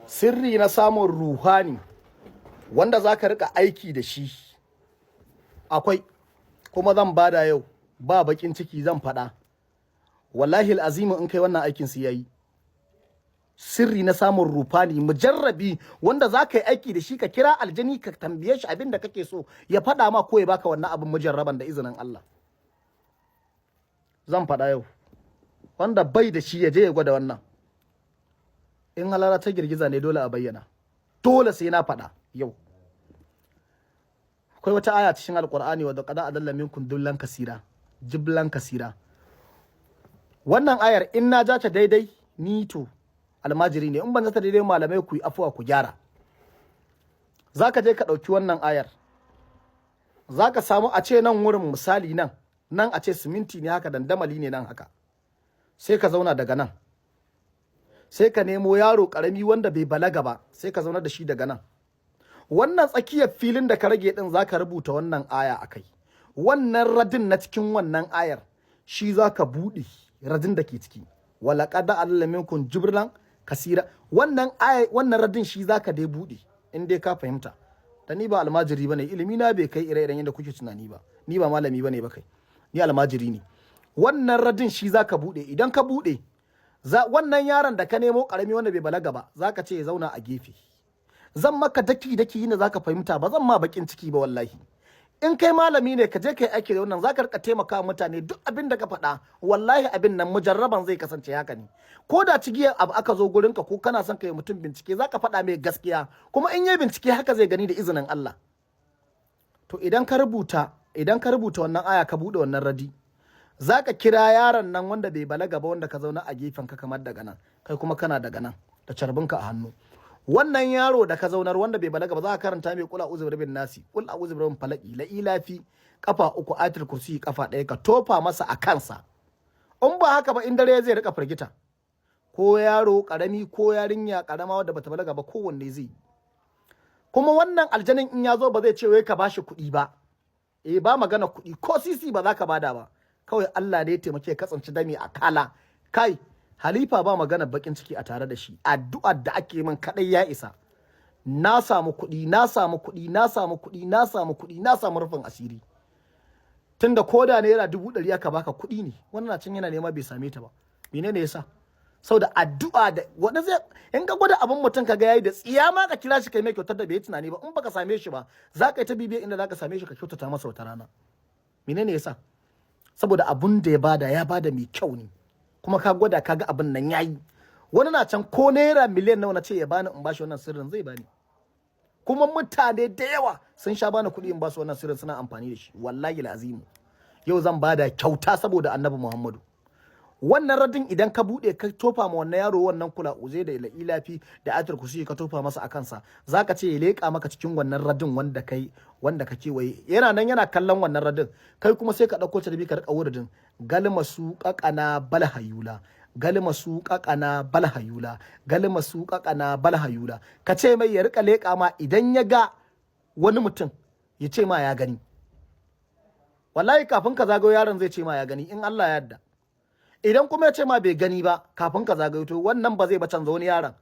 sirri na samun ruhani wanda za ka rika aiki da shi akwai, kuma zan bada yau ba bakin ciki zan faɗa. Wallahi al'azimu in kai wannan aikin su yayi. Sirri na samun rufani mujarrabi wanda za ka yi aiki da shi, ka kira aljani ka tambaye shi abin da kake so ya faɗa ma ko ya baka wannan abin mujarraban da izinin Allah. Zan faɗa yau, wanda bai da shi ya je ya gwada wannan. In halara ta girgiza ne dole a bayyana, dole sai na faɗa yau. Akwai wata aya cikin alkur'ani wadda qad adalla minkum dullan kasira, jiblan kasira. Wannan ayar in na ja ta daidai ni to almajiri ne, in ban zata daidai malamai ku yi afuwa ku gyara. Zaka je ka ɗauki wannan ayar, zaka samu a ce nan wurin misali nan a ce siminti ne haka, dandamali ne nan haka, sai ka zauna daga nan, sai ka nemo yaro karami wanda bai balaga ba, sai ka zauna da shi daga nan. Wannan tsakiyar filin da ka rage din zaka rubuta wannan aya akai. Wannan radin na cikin wannan ayar shi zaka buɗe radin da ke ciki. Walaqad allama minkum jibran kasira. Wannan aya, wannan radin shi zaka dai buɗe in dai ka fahimta. Da ni ba almajiri bane, ilimi na bai kai ire-iren yadda kuke tunani ba. Ni ba malami bane ba kai. Ni almajiri ne. Wannan radin shi zaka buɗe. Idan ka buɗe, wannan yaron da ka nemo karami wanda bai balaga ba, zaka ce ya zauna a gefe. Zan maka daki yin da zaka fahimta, ba zan ma bakin ciki ba wallahi. In kai malami ne ka je kai aiki da wannan, zaka rika taimaka mutane duk abin da ka faɗa, wallahi abin nan mujarraban zai kasance haka ne. Ko da cigiyar abu aka zo gurin ka ko kana son kai mutum bincike, zaka faɗa mai gaskiya, kuma in yi bincike haka zai gani da izinin Allah. To idan ka rubuta wannan aya ka bude wannan radi, zaka kira yaron nan wanda bai balaga ba, wanda ka zauna a gefen ka kamar daga nan, kai kuma kana daga nan da carbinka a hannu. Wannan yaro da ka zaunar wanda bai balaga ba, za ka karanta mai kul a'udhu birabbin nasi, kul a'udhu birabbil falaqi, la ilafi kafa 3, ayatul kursi kafa 1, ka tofa masa a kansa. In ba haka ba in dare zai rika firgita, ko yaro karami ko yarinya karama wadda bata balaga ba, kowanne zai. Kuma wannan aljanin in ya zo ba zai ce wai ka bashi kuɗi ba, ba magana kuɗi ko sisi ba za ka bada ba, kawai Allah ne ya taimake ka tsanci dami a kala. Kai Halifa ba magana bakin ciki a tare da shi, addu'ar da ake min kadai ya isa. Na samu kuɗi, na samu kuɗi, na samu kuɗi, na samu kuɗi, na samu rufin asiri. Tunda koda naira 100 aka baka kuɗi ne, wannan can yana nema bai same ta ba. Menene yasa? Saboda addu'a da wanda zai in ka gwada abin mutum kaga yayi da tsiya ma ka kira shi kai mai kyautar da bai tunani ba, in baka same shi ba za ka yi ta bibiya inda za ka same shi ka kyautata masa wata rana. Menene yasa? Saboda abun da ya bada mai kyau ne. Kuma ka gwada kaga abin nan yayi. Wani na can ko naira miliyan nawa na ce ya bani in bashi wannan sirrin zai bani. Kuma mutane da yawa sun sha bani kuɗi in basu wannan sirrin suna amfani da shi. Wallahi alazim. Yau zan bada kyauta saboda Annabi Muhammadu. Wannan radin idan ka bude ka tofa ma wannan yaro wannan kula uze da ilafi da ayatul kursi ka tofa masa a kansa, zaka ce ya leka maka cikin wannan radin wanda ka kewaye, yana nan yana kallon wannan radin, kai kuma sai ka dauko tarbi ka rika wuridin galma su qaqana balhayula, galma su qaqana balhayula, galma su qaqana balhayula. Ka ce mai ya rika leka ma, idan ya ga wani mutum ya ce ma ya gani. Wallahi kafin ka zagayo yaron zai ce ma ya gani in Allah ya yarda. Idan kuma ya ce ma bai gani ba kafin ka zagayo, to wannan ba zai ba canza wani yaron.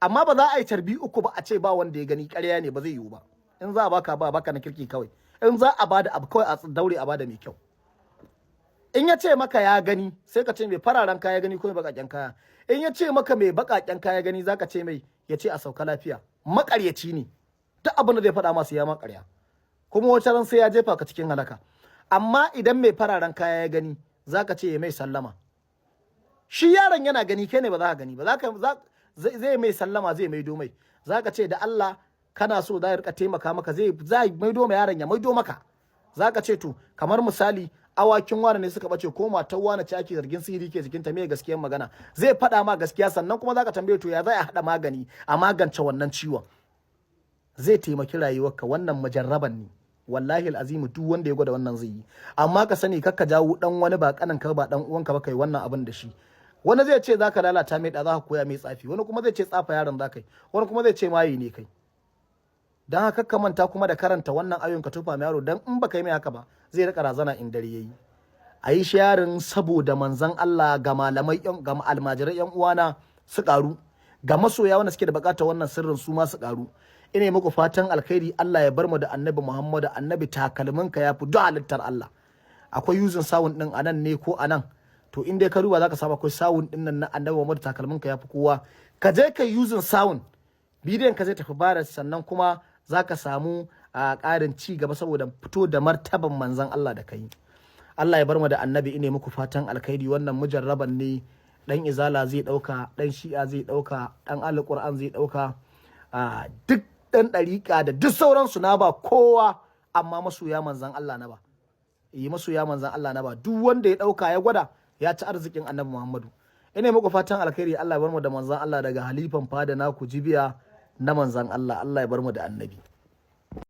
Amma ba za a yi tarbi 3 ba a ce ba wanda ya gani, ƙarya ne, ba zai yiwu ba. In za a baka na kirki kawai. In za a bada abu kawai a daure a bada mai kyau. In ya ce maka ya gani, sai ka ce mai fararen kaya gani ko mai bakaken kaya. In ya ce maka mai bakaken kaya gani, zaka ce mai ya ce a sauka lafiya. Makaryaci ne. Duk abin da zai faɗa masu ya makarya. Kuma wata ran sai ya jefa ka cikin halaka. Amma idan mai fararen kaya ya gani, zaka ce ya mai sallama. Shi yaron yana gani, kai ne ba za ka gani ba, zai mai sallama, zai maido mai. Zaka ce da Allah kana so za ya rika taimaka maka, zai maido mai yaron ya maido maka. Zaka ce to kamar misali awakin wani ne suka bace ko matar wani ce ake zargin sihiri ke jikinta, me gaskiyar magana, zai faɗa ma gaskiya, sannan kuma zaka tambaye to ya za a haɗa magani a magance wannan ciwon. Zai taimaki rayuwarka, wannan mujarraban ne. Wallahi alazim duk wanda ya gwada wannan zai yi. Amma ka sani kakka jawo dan wani ba kanan ka ba dan uwanka ba kai wannan abin da shi. Wani zai ce zaka lalata mai da, za ka koya mai tsafi, wani kuma zai ce tsafa yaron zaka yi, wani kuma zai ce mayi ne kai. Dan haka ka manta kuma da karanta wannan ayoyin ka tufa mai yaro, dan in baka yi mai haka ba zai rika razana in dare yayi. Ayi sharing saboda manzon Allah ga malamai ga almajirai yan uwana su karu. ga masoya wanda suke da bukatar wannan sirrin su ma su karu. Ina muku fatan alkhairi. Allah ya bar mu da annabi Muhammadu. Annabi takalminka ya fi duk halittar Allah. Akwai yuzin sawun din anan ne ko anan, to in dai ka duba zaka samu akwai sawun din nan na annabi Muhammadu takalminka ya fi kowa. Ka je ka yuzin sawun, bidiyon ka zai tafi bara, sannan kuma zaka samu ƙarin ci gaba saboda fito da martaban manzon Allah da kai. Allah ya bar mu da annabi. Ina muku fatan alkhairi. Wannan mujarraban ne, dan izala zai dauka, dan shi'a zai dauka, dan alquran zai dauka, duk dan dariƙa da duk sauransu na ba kowa, amma masoya manzon Allah na ba. Masoya manzon Allah na ba. Duk wanda ya dauka ya gwada ya ci arzikin annabi Muhammadu. Ina muku fatan alkhairi. Allah ya bar mu da manzon Allah daga halifan fada naku jibiya na manzon Allah. Allah ya bar mu da annabi.